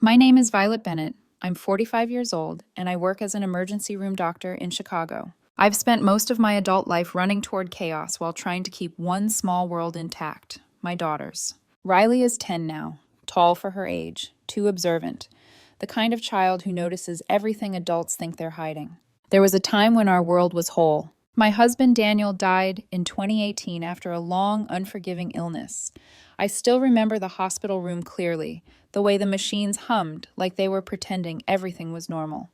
My name is Violet Bennett. I'm 45 years old, and I work as an emergency room doctor in Chicago. I've spent most of my adult life running toward chaos while trying to keep one small world intact, my daughter's. Riley is 10 now, tall for her age, too observant, the kind of child who notices everything adults think they're hiding. There was a time when our world was whole. My husband Daniel died in 2018 after a long, unforgiving illness. I still remember the hospital room clearly, the way the machines hummed like they were pretending everything was normal.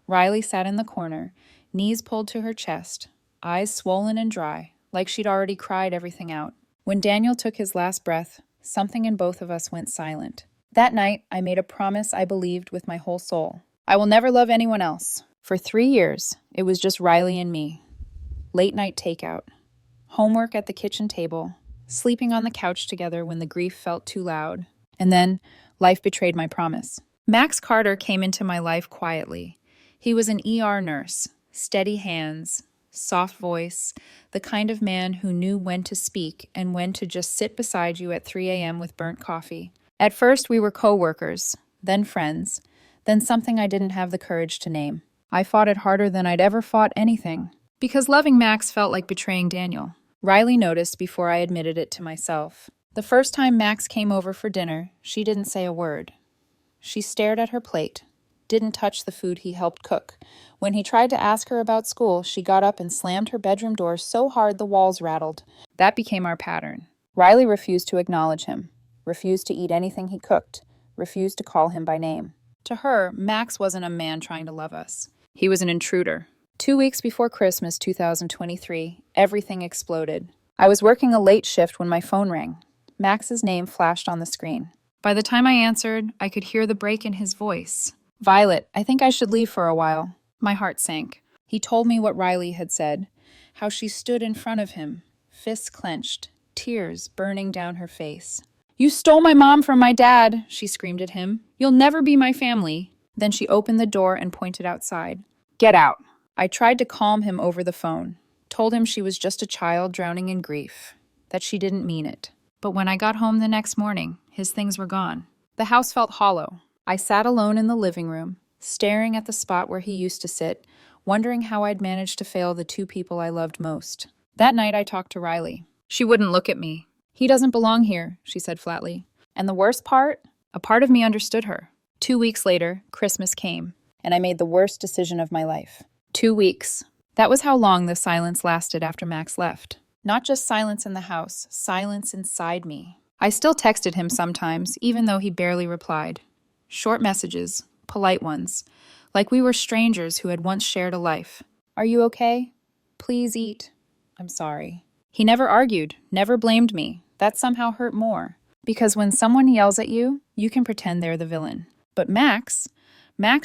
Riley sat in the corner, knees pulled to her chest, eyes swollen and dry, like she'd already cried everything out. When Daniel took his last breath, something in both of us went silent. That night, I made a promise I believed with my whole soul. I will never love anyone else. For 3 years, it was just Riley and me. Late night takeout, homework at the kitchen table, sleeping on the couch together when the grief felt too loud. And then, life betrayed my promise. Max Carter came into my life quietly. He was an ER nurse, steady hands, soft voice, the kind of man who knew when to speak and when to just sit beside you at 3 a.m. with burnt coffee. At first, we were co-workers, then friends, then something I didn't have the courage to name. I fought it harder than I'd ever fought anything, because loving Max felt like betraying Daniel. Riley noticed before I admitted it to myself. The first time Max came over for dinner, she didn't say a word. She stared at her plate, didn't touch the food he helped cook. When he tried to ask her about school, she got up and slammed her bedroom door so hard the walls rattled. That became our pattern. Riley refused to acknowledge him, refused to eat anything he cooked, refused to call him by name. To her, Max wasn't a man trying to love us. He was an intruder. 2 weeks before Christmas 2023, everything exploded. I was working a late shift when my phone rang. Max's name flashed on the screen. By the time I answered, I could hear the break in his voice. "Violet, I think I should leave for a while." My heart sank. He told me what Riley had said, how she stood in front of him, fists clenched, tears burning down her face. "You stole my mom from my dad," she screamed at him. "You'll never be my family." Then she opened the door and pointed outside. "Get out." I tried to calm him over the phone, told him she was just a child drowning in grief, that she didn't mean it. But when I got home the next morning, his things were gone. The house felt hollow. I sat alone in the living room, staring at the spot where he used to sit, wondering how I'd managed to fail the two people I loved most. That night I talked to Riley. She wouldn't look at me. "He doesn't belong here," she said flatly. And the worst part? A part of me understood her. 2 weeks later, Christmas came, and I made the worst decision of my life. 2 weeks. That was how long the silence lasted after Max left. Not just silence in the house, silence inside me. I still texted him sometimes, even though he barely replied. Short messages, polite ones, like we were strangers who had once shared a life. "Are you okay? Please eat. I'm sorry." He never argued, never blamed me. That somehow hurt more. Because when someone yells at you, you can pretend they're the villain. But Max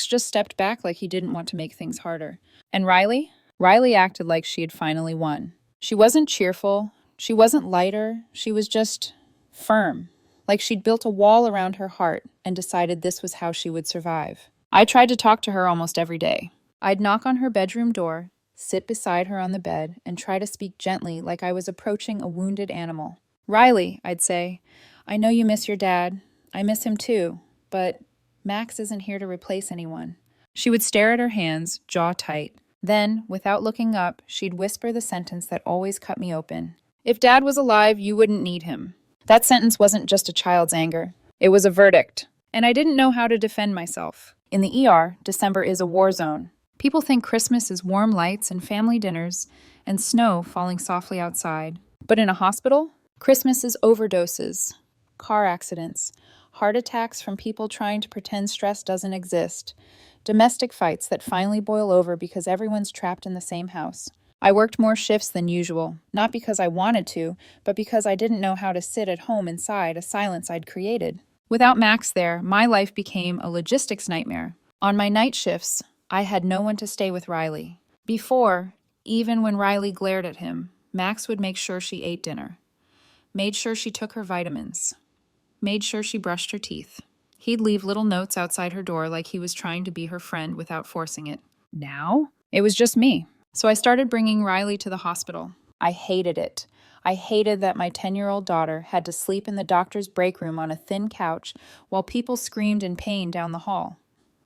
just stepped back like he didn't want to make things harder. And Riley? Riley acted like she had finally won. She wasn't cheerful, she wasn't lighter, she was just firm, like she'd built a wall around her heart and decided this was how she would survive. I tried to talk to her almost every day. I'd knock on her bedroom door, sit beside her on the bed, and try to speak gently like I was approaching a wounded animal. "Riley," I'd say, "I know you miss your dad. I miss him too, but Max isn't here to replace anyone." She would stare at her hands, jaw tight. Then, without looking up, she'd whisper the sentence that always cut me open. "If Dad was alive, you wouldn't need him." That sentence wasn't just a child's anger. It was a verdict. And I didn't know how to defend myself. In the ER, December is a war zone. People think Christmas is warm lights and family dinners and snow falling softly outside. But in a hospital, Christmas is overdoses, car accidents, heart attacks from people trying to pretend stress doesn't exist, domestic fights that finally boil over because everyone's trapped in the same house. I worked more shifts than usual, not because I wanted to, but because I didn't know how to sit at home inside a silence I'd created. Without Max there, my life became a logistics nightmare. On my night shifts, I had no one to stay with Riley. Before, even when Riley glared at him, Max would make sure she ate dinner, made sure she took her vitamins, made sure she brushed her teeth. He'd leave little notes outside her door like he was trying to be her friend without forcing it. Now, it was just me. So I started bringing Riley to the hospital. I hated it. I hated that my 10-year-old daughter had to sleep in the doctor's break room on a thin couch while people screamed in pain down the hall.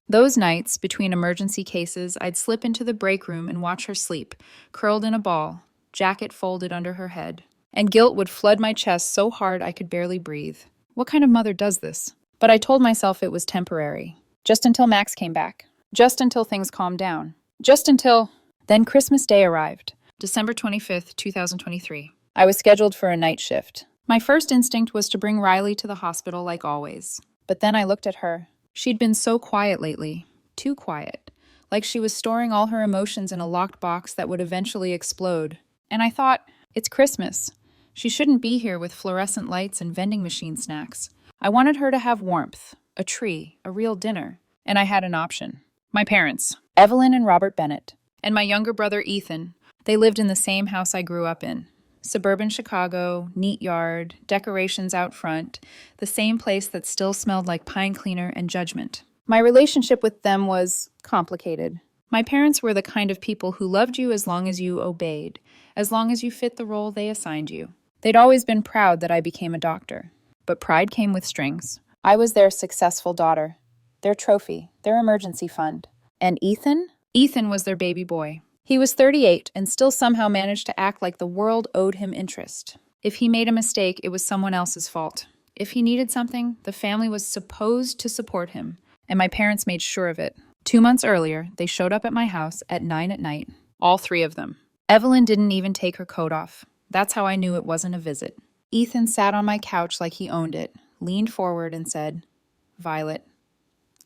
Those nights, between emergency cases, I'd slip into the break room and watch her sleep, curled in a ball, jacket folded under her head. And guilt would flood my chest so hard I could barely breathe. What kind of mother does this? But I told myself it was temporary. Just until Max came back. Just until things calmed down. Just until... Then Christmas Day arrived. December 25th, 2023. I was scheduled for a night shift. My first instinct was to bring Riley to the hospital like always. But then I looked at her. She'd been so quiet lately. Too quiet. Like she was storing all her emotions in a locked box that would eventually explode. And I thought, it's Christmas. She shouldn't be here with fluorescent lights and vending machine snacks. I wanted her to have warmth, a tree, a real dinner. And I had an option. My parents, Evelyn and Robert Bennett, and my younger brother Ethan. They lived in the same house I grew up in. Suburban Chicago, neat yard, decorations out front, the same place that still smelled like pine cleaner and judgment. My relationship with them was complicated. My parents were the kind of people who loved you as long as you obeyed, as long as you fit the role they assigned you. They'd always been proud that I became a doctor. But pride came with strings. I was their successful daughter, their trophy, their emergency fund. And Ethan? Ethan was their baby boy. He was 38 and still somehow managed to act like the world owed him interest. If he made a mistake, it was someone else's fault. If he needed something, the family was supposed to support him, and my parents made sure of it. 2 months earlier, they showed up at my house at 9 at night, all three of them. Evelyn didn't even take her coat off. That's how I knew it wasn't a visit. Ethan sat on my couch like he owned it, leaned forward and said, "Violet,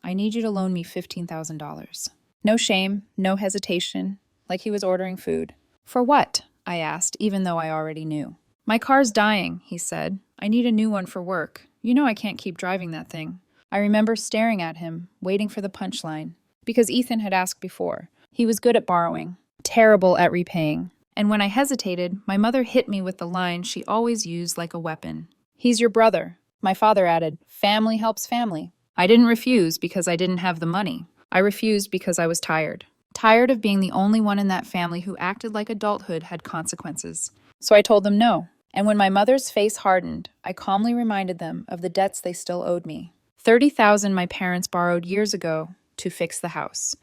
I need you to loan me $15,000. No shame, no hesitation, like he was ordering food. For what? I asked, even though I already knew. My car's dying, he said. I need a new one for work. You know I can't keep driving that thing. I remember staring at him, waiting for the punchline. Because Ethan had asked before. He was good at borrowing, terrible at repaying. And when I hesitated, my mother hit me with the line she always used like a weapon. He's your brother. My father added, family helps family. I didn't refuse because I didn't have the money. I refused because I was tired. Tired of being the only one in that family who acted like adulthood had consequences. So I told them no. And when my mother's face hardened, I calmly reminded them of the debts they still owed me. $30,000 my parents borrowed years ago to fix the house.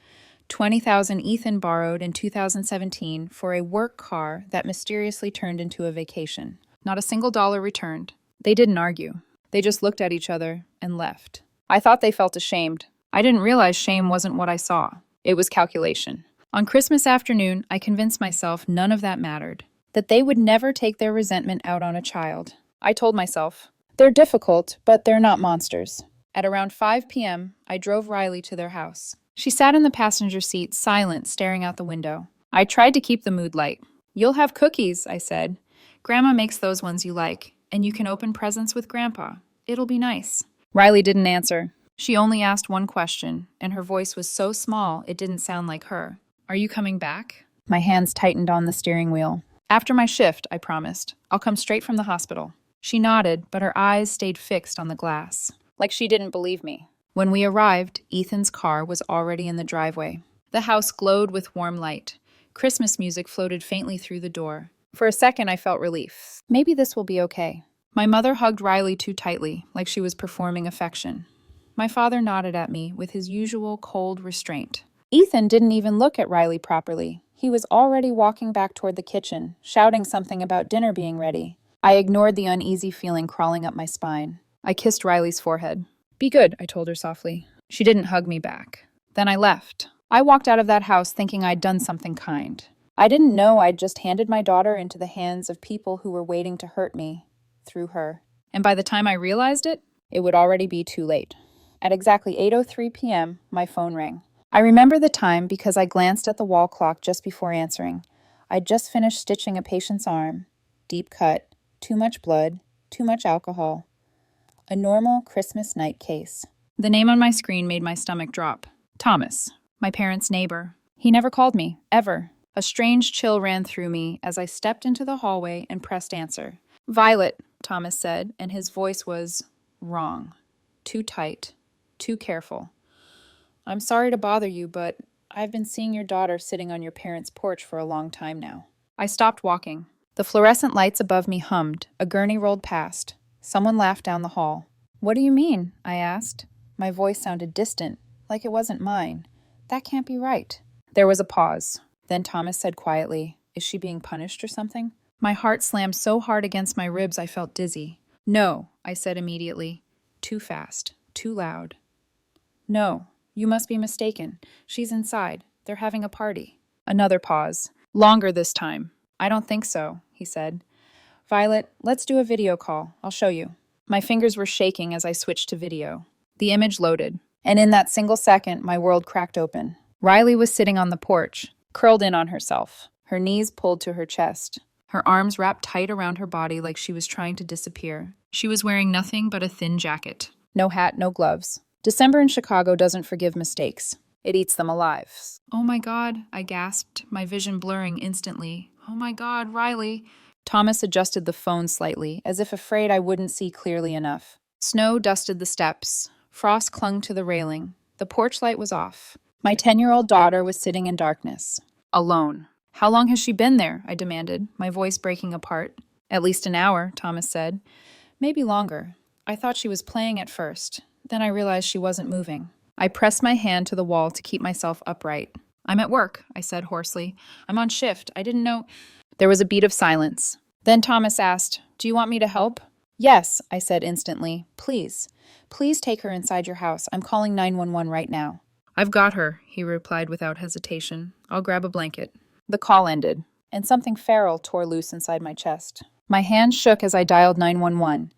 $20,000 Ethan borrowed in 2017 for a work car that mysteriously turned into a vacation. Not a single dollar returned. They didn't argue. They just looked at each other and left. I thought they felt ashamed. I didn't realize shame wasn't what I saw. It was calculation. On Christmas afternoon, I convinced myself none of that mattered. That they would never take their resentment out on a child. I told myself, they're difficult, but they're not monsters. At around 5 p.m., I drove Riley to their house. She sat in the passenger seat, silent, staring out the window. I tried to keep the mood light. You'll have cookies, I said. Grandma makes those ones you like, and you can open presents with Grandpa. It'll be nice. Riley didn't answer. She only asked one question, and her voice was so small it didn't sound like her. Are you coming back? My hands tightened on the steering wheel. After my shift, I promised. I'll come straight from the hospital. She nodded, but her eyes stayed fixed on the glass, like she didn't believe me. When we arrived, Ethan's car was already in the driveway. The house glowed with warm light. Christmas music floated faintly through the door. For a second, I felt relief. Maybe this will be okay. My mother hugged Riley too tightly, like she was performing affection. My father nodded at me with his usual cold restraint. Ethan didn't even look at Riley properly. He was already walking back toward the kitchen, shouting something about dinner being ready. I ignored the uneasy feeling crawling up my spine. I kissed Riley's forehead. Be good, I told her softly. She didn't hug me back. Then I left. I walked out of that house thinking I'd done something kind. I didn't know I'd just handed my daughter into the hands of people who were waiting to hurt me, through her. And by the time I realized it, it would already be too late. At exactly 8:03 p.m., my phone rang. I remember the time because I glanced at the wall clock just before answering. I'd just finished stitching a patient's arm. Deep cut, too much blood, too much alcohol. A normal Christmas night case. The name on my screen made my stomach drop. Thomas, my parents' neighbor. He never called me, ever. A strange chill ran through me as I stepped into the hallway and pressed answer. Violet, Thomas said, and his voice was wrong. Too tight. Too careful. I'm sorry to bother you, but I've been seeing your daughter sitting on your parents' porch for a long time now. I stopped walking. The fluorescent lights above me hummed. A gurney rolled past. Someone laughed down the hall. "What do you mean?" I asked. My voice sounded distant, like it wasn't mine. That can't be right. There was a pause. Then Thomas said quietly, "Is she being punished or something?" My heart slammed so hard against my ribs I felt dizzy. "No," I said immediately. Too fast. Too loud. "No, you must be mistaken. She's inside. They're having a party." Another pause. Longer this time. "I don't think so," he said. "Violet, let's do a video call. I'll show you." My fingers were shaking as I switched to video. The image loaded, and in that single second, my world cracked open. Riley was sitting on the porch, curled in on herself, her knees pulled to her chest, her arms wrapped tight around her body like she was trying to disappear. She was wearing nothing but a thin jacket. No hat, no gloves. December in Chicago doesn't forgive mistakes. It eats them alive. "Oh my God," I gasped, my vision blurring instantly. "Oh my God, Riley." Thomas adjusted the phone slightly, as if afraid I wouldn't see clearly enough. Snow dusted the steps. Frost clung to the railing. The porch light was off. My 10-year-old daughter was sitting in darkness. Alone. "How long has she been there?" I demanded, my voice breaking apart. "At least an hour," Thomas said. "Maybe longer. I thought she was playing at first. Then I realized she wasn't moving." I pressed my hand to the wall to keep myself upright. "I'm at work," I said hoarsely. "I'm on shift. I didn't know—" There was a beat of silence. Then Thomas asked, "Do you want me to help?" "Yes," I said instantly. "Please. Please take her inside your house. I'm calling 911 right now." "I've got her," he replied without hesitation. "I'll grab a blanket." The call ended, and something feral tore loose inside my chest. My hands shook as I dialed 911.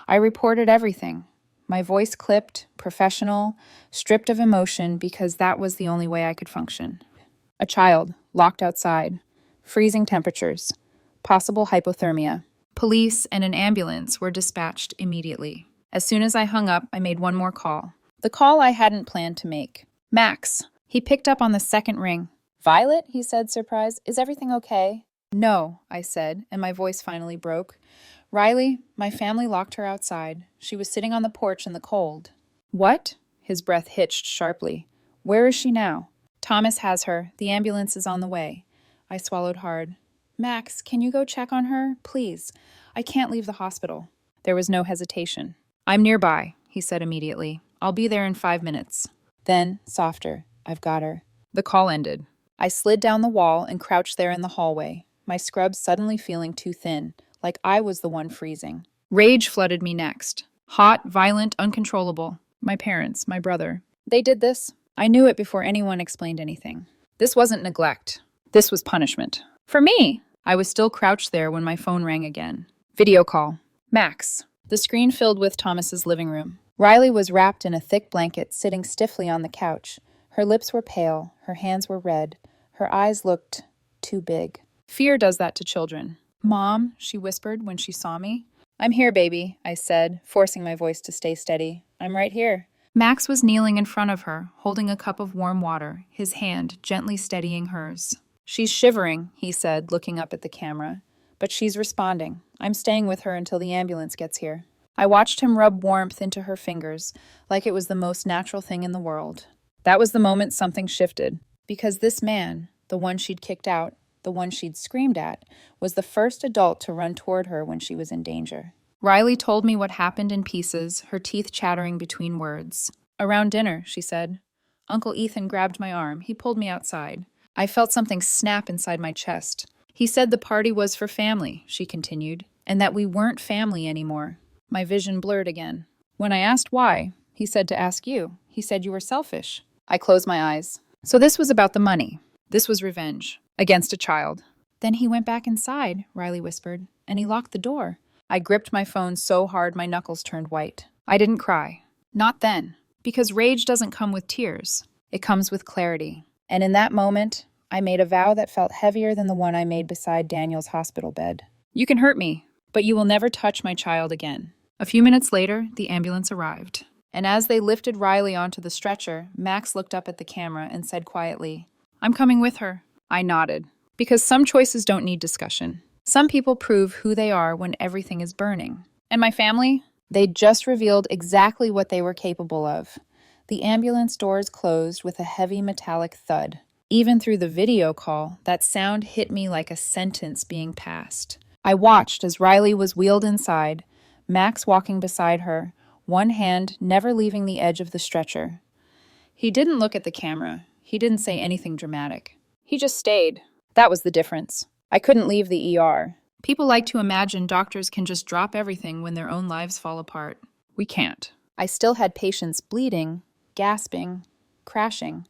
I reported everything. My voice clipped, professional, stripped of emotion because that was the only way I could function. A child, locked outside. Freezing temperatures. Possible hypothermia. Police and an ambulance were dispatched immediately. As soon as I hung up, I made one more call. The call I hadn't planned to make. "Max." He picked up on the second ring. "Violet," he said, surprised. "Is everything okay?" "No," I said, and my voice finally broke. "Riley, my family locked her outside. She was sitting on the porch in the cold." "What?" His breath hitched sharply. "Where is she now?" "Thomas has her. The ambulance is on the way." I swallowed hard. "Max, can you go check on her? Please. I can't leave the hospital." There was no hesitation. "I'm nearby," he said immediately. "I'll be there in 5 minutes." Then, softer, "I've got her." The call ended. I slid down the wall and crouched there in the hallway, my scrubs suddenly feeling too thin, like I was the one freezing. Rage flooded me next. Hot, violent, uncontrollable. My parents, my brother. They did this. I knew it before anyone explained anything. This wasn't neglect. This was punishment. For me! I was still crouched there when my phone rang again. Video call. Max. The screen filled with Thomas's living room. Riley was wrapped in a thick blanket, sitting stiffly on the couch. Her lips were pale, her hands were red, her eyes looked too big. Fear does that to children. "Mom," she whispered when she saw me. "I'm here, baby," I said, forcing my voice to stay steady. "I'm right here." Max was kneeling in front of her, holding a cup of warm water, his hand gently steadying hers. "She's shivering," he said, looking up at the camera. "But she's responding. I'm staying with her until the ambulance gets here." I watched him rub warmth into her fingers, like it was the most natural thing in the world. That was the moment something shifted, because this man, the one she'd kicked out, the one she'd screamed at, was the first adult to run toward her when she was in danger. Riley told me what happened in pieces, her teeth chattering between words. "Around dinner," she said. "Uncle Ethan grabbed my arm. He pulled me outside. I felt something snap inside my chest. He said the party was for family," she continued, "and that we weren't family anymore." My vision blurred again. When I asked why, he said to ask you. He said you were selfish. I closed my eyes. So this was about the money. This was revenge. Against a child. "Then he went back inside," Riley whispered, "and he locked the door." I gripped my phone so hard my knuckles turned white. I didn't cry. Not then. Because rage doesn't come with tears. It comes with clarity. And in that moment, I made a vow that felt heavier than the one I made beside Daniel's hospital bed. "You can hurt me, but you will never touch my child again." A few minutes later, the ambulance arrived. And as they lifted Riley onto the stretcher, Max looked up at the camera and said quietly, "I'm coming with her." I nodded. Because some choices don't need discussion. Some people prove who they are when everything is burning. And my family? They just revealed exactly what they were capable of. The ambulance doors closed with a heavy metallic thud. Even through the video call, that sound hit me like a sentence being passed. I watched as Riley was wheeled inside, Max walking beside her, one hand never leaving the edge of the stretcher. He didn't look at the camera. He didn't say anything dramatic. He just stayed. That was the difference. I couldn't leave the ER. People like to imagine doctors can just drop everything when their own lives fall apart. We can't. I still had patients bleeding, gasping, crashing,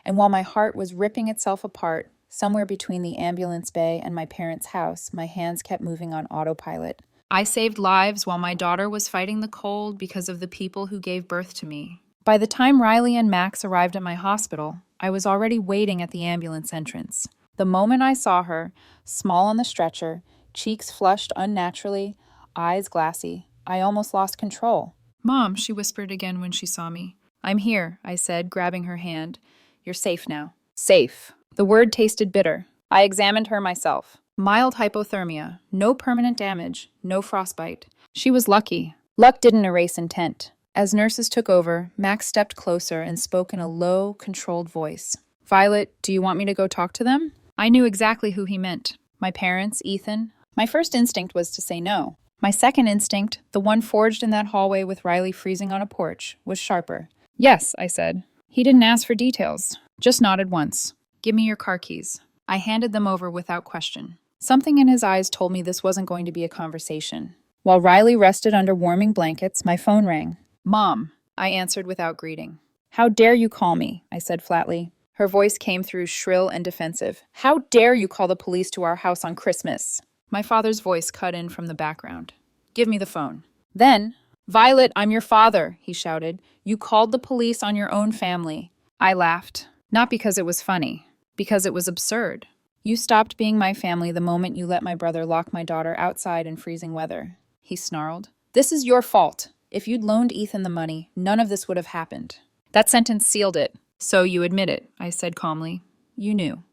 and while my heart was ripping itself apart, somewhere between the ambulance bay and my parents' house, my hands kept moving on autopilot. I saved lives while my daughter was fighting the cold because of the people who gave birth to me. By the time Riley and Max arrived at my hospital, I was already waiting at the ambulance entrance. The moment I saw her, small on the stretcher, cheeks flushed unnaturally, eyes glassy, I almost lost control. "Mom," she whispered again when she saw me. "I'm here," I said, grabbing her hand. "You're safe now." Safe. The word tasted bitter. I examined her myself. Mild hypothermia, no permanent damage, no frostbite. She was lucky. Luck didn't erase intent. As nurses took over, Max stepped closer and spoke in a low, controlled voice. "Violet, do you want me to go talk to them?" I knew exactly who he meant. My parents, Ethan. My first instinct was to say no. My second instinct, the one forged in that hallway with Riley freezing on a porch, was sharper. "Yes," I said. He didn't ask for details, just nodded once. "Give me your car keys." I handed them over without question. Something in his eyes told me this wasn't going to be a conversation. While Riley rested under warming blankets, my phone rang. "Mom," I answered without greeting. "How dare you call me?" I said flatly. Her voice came through shrill and defensive. "How dare you call the police to our house on Christmas?" My father's voice cut in from the background. "Give me the phone." Then, "Violet, I'm your father," he shouted. "You called the police on your own family." I laughed. Not because it was funny, because it was absurd. "You stopped being my family the moment you let my brother lock my daughter outside in freezing weather," he snarled. "This is your fault. If you'd loaned Ethan the money, none of this would have happened." That sentence sealed it. "So you admit it," I said calmly. "You knew.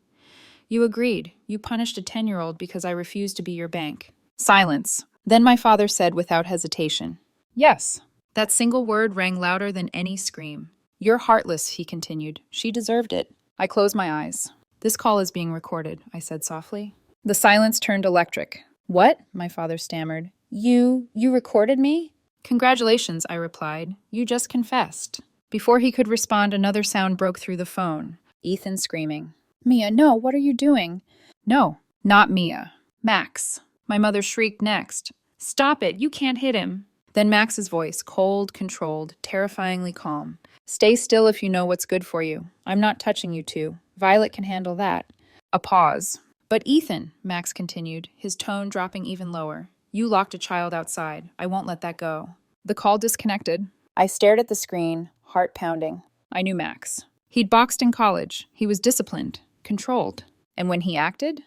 You agreed. You punished a 10-year-old because I refused to be your bank." Silence. Then my father said without hesitation, "Yes." That single word rang louder than any scream. "You're heartless," he continued. "She deserved it." I closed my eyes. "This call is being recorded," I said softly. The silence turned electric. "What?" my father stammered. You recorded me?" "Congratulations," I replied. "You just confessed." Before he could respond, another sound broke through the phone. Ethan screaming. "Mia, no, what are you doing?" "No, not Mia. Max." My mother shrieked next. "Stop it, you can't hit him." Then Max's voice, cold, controlled, terrifyingly calm. "Stay still if you know what's good for you. I'm not touching you two. Violet can handle that." A pause. "But Ethan," Max continued, his tone dropping even lower. "You locked a child outside. I won't let that go." The call disconnected. I stared at the screen, heart pounding. I knew Max. He'd boxed in college. He was disciplined, controlled. And when he acted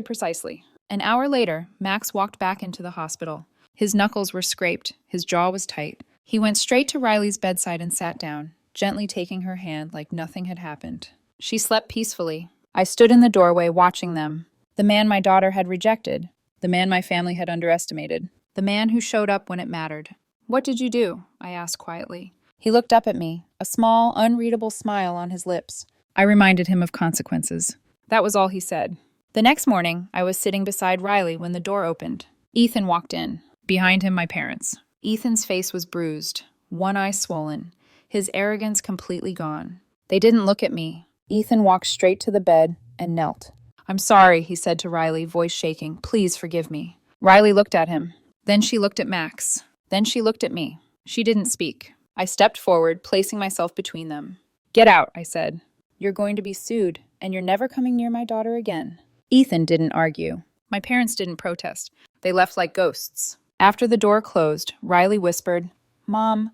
precisely. An hour later, Max walked back into the hospital. His knuckles were scraped. His jaw was tight. He went straight to Riley's bedside and sat down, gently taking her hand like nothing had happened. She slept peacefully. I stood in the doorway watching them. The man my daughter had rejected. The man my family had underestimated. The man who showed up when it mattered. "What did you do?" I asked quietly. He looked up at me, a small, unreadable smile on his lips. I reminded him of consequences. That was all he said. The next morning, I was sitting beside Riley when the door opened. Ethan walked in. Behind him, my parents. Ethan's face was bruised, one eye swollen, his arrogance completely gone. They didn't look at me. Ethan walked straight to the bed and knelt. "I'm sorry," he said to Riley, voice shaking. "Please forgive me." Riley looked at him. Then she looked at Max. Then she looked at me. She didn't speak. I stepped forward, placing myself between them. "Get out," I said. "You're going to be sued, and you're never coming near my daughter again." Ethan didn't argue. My parents didn't protest. They left like ghosts. After the door closed, Riley whispered, "Mom,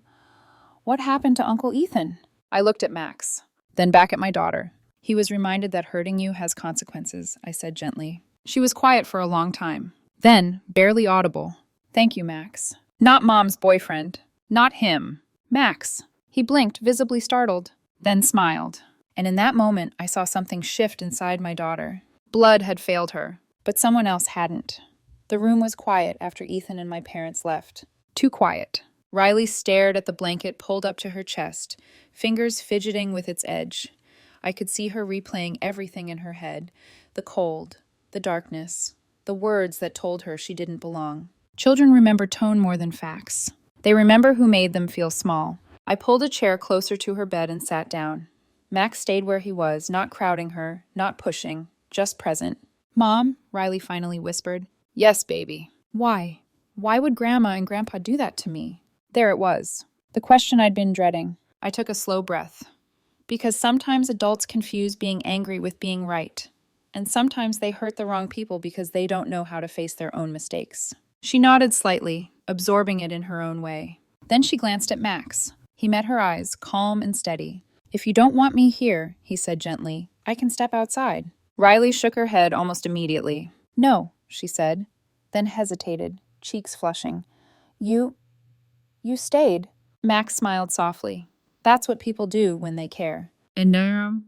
what happened to Uncle Ethan?" I looked at Max, then back at my daughter. "He was reminded that hurting you has consequences," I said gently. She was quiet for a long time. Then, barely audible, "Thank you, Max." Not Mom's boyfriend. Not him. Max. He blinked, visibly startled, then smiled. And in that moment, I saw something shift inside my daughter. Blood had failed her, but someone else hadn't. The room was quiet after Ethan and my parents left. Too quiet. Riley stared at the blanket pulled up to her chest, fingers fidgeting with its edge. I could see her replaying everything in her head. The cold, the darkness, the words that told her she didn't belong. Children remember tone more than facts. They remember who made them feel small. I pulled a chair closer to her bed and sat down. Max stayed where he was, not crowding her, not pushing, just present. "Mom," Riley finally whispered. "Yes, baby." "Why? Why would Grandma and Grandpa do that to me?" There it was. The question I'd been dreading. I took a slow breath. Because sometimes adults confuse being angry with being right. And sometimes they hurt the wrong people because they don't know how to face their own mistakes. She nodded slightly, absorbing it in her own way. Then she glanced at Max. He met her eyes, calm and steady. "If you don't want me here," he said gently, "I can step outside." Riley shook her head almost immediately. "No," she said, then hesitated, cheeks flushing. You stayed." Max smiled softly. "That's what people do when they care." And now...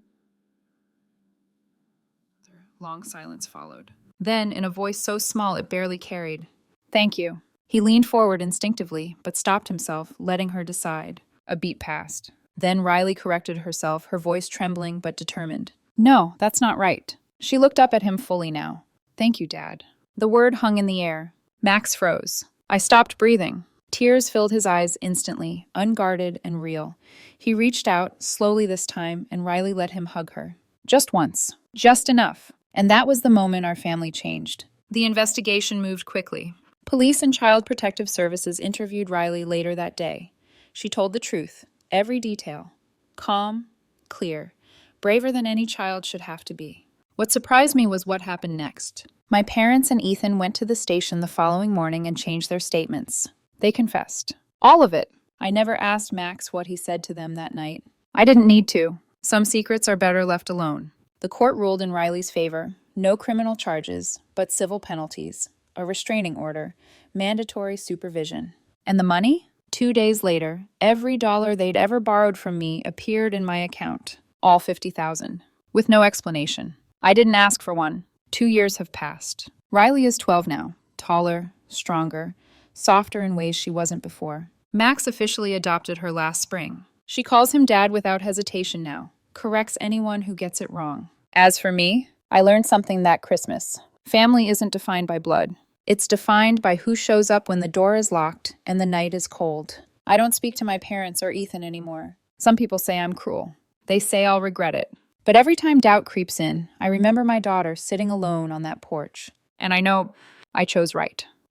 Long silence followed. Then, in a voice so small it barely carried, "Thank you." He leaned forward instinctively, but stopped himself, letting her decide. A beat passed. Then Riley corrected herself, her voice trembling but determined. "No, that's not right." She looked up at him fully now. "Thank you, Dad." The word hung in the air. Max froze. I stopped breathing. Tears filled his eyes instantly, unguarded and real. He reached out, slowly this time, and Riley let him hug her. Just once. Just enough. And that was the moment our family changed. The investigation moved quickly. Police and Child Protective Services interviewed Riley later that day. She told the truth, every detail. Calm, clear, braver than any child should have to be. What surprised me was what happened next. My parents and Ethan went to the station the following morning and changed their statements. They confessed. All of it. I never asked Max what he said to them that night. I didn't need to. Some secrets are better left alone. The court ruled in Riley's favor. No criminal charges, but civil penalties. A restraining order. Mandatory supervision. And the money? 2 days later, every dollar they'd ever borrowed from me appeared in my account. All $50,000. With no explanation. I didn't ask for one. 2 years have passed. Riley is 12 now. Taller, stronger, softer in ways she wasn't before. Max officially adopted her last spring. She calls him Dad without hesitation now. Corrects anyone who gets it wrong. As for me, I learned something that Christmas. Family isn't defined by blood. It's defined by who shows up when the door is locked and the night is cold. I don't speak to my parents or Ethan anymore. Some people say I'm cruel. They say I'll regret it. But every time doubt creeps in, I remember my daughter sitting alone on that porch. And I know I chose right.